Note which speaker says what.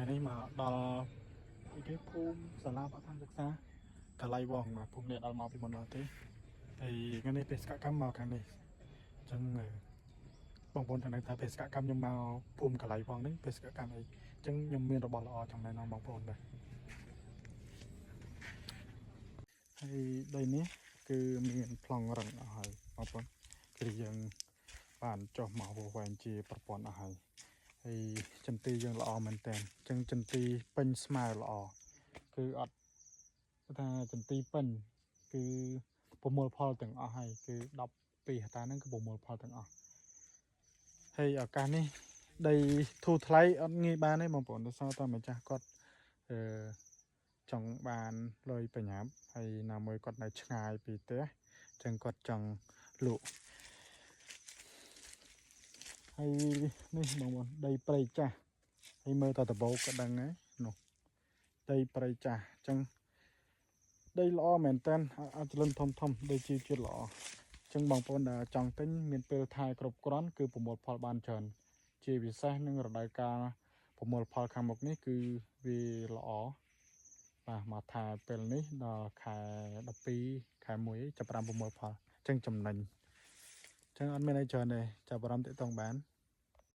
Speaker 1: ថ្ងៃនេះមកដល់គេភូមិសាលាបឋមសិក្សាកាឡៃវងមកភូមិនេះដល់មកពីមុនមកទេហើយថ្ងៃនេះបេសកកម្មមកខាងនេះអញ្ចឹងបងប្អូនទាំងនេះថាបេសកកម្មខ្ញុំមកភូមិកាឡៃវងនេះបេសកកម្មអីអញ្ចឹងខ្ញុំមានរបស់ល្អចង់ណែនាំបងប្អូនដែរហើយដីនេះគឺមានប្លង់រឹងអស់ហើយបងប្អូនគឺយើងបានចុះមកវែងជាប្រព័ន្ធអស់ហើយហើយចន្ទីយើងល្អមែនតើអញ្ចឹងចន្ទីពេញស្មើល្អគឺអត់ថាចន្ទីពេញគឺប្រមូលផលទាំងអស់ហើយគឺ12ហិកតាហ្នឹងគឺប្រមូលផលទាំងអស់ហើយឱកាសនេះដីធូរថ្លៃអត់ងាយបានទេបងប្អូនដោយសារតែម្ចាស់គាត់ចង់បានលុយប្រញាប់ហើយណាមួយគាត់នៅឆ្ងាយពីផ្ទះអញ្ចឹងគាត់ចង់លក់ហើយនេះបងប្អូនដីព្រៃចាស់ហើយមើលតដបោកក៏ដឹងហើយនោះដីព្រៃចាស់អញ្ចឹងដីល្អមែនតើអត់ចលិនធំដីជីជាតិល្អអញ្ចឹងបងប្អូនដែលចង់ទិញមានពេលថែគ្រប់គ្រាន់គឺប្រមូលផលបានច្រើនជាពិសេសនឹងរដូវកាលប្រមូលផលខាងមុខនេះគឺវាល្អបាទមកថែពេលនេះដល់ខែ12ខែ1ចាប់ផ្ដើមប្រមូលផលអញ្ចឹងចំណេញអញ្ចឹងអត់មានអីច្រើនទេចាប់អារម្មណ៍ទាក់ទងបាន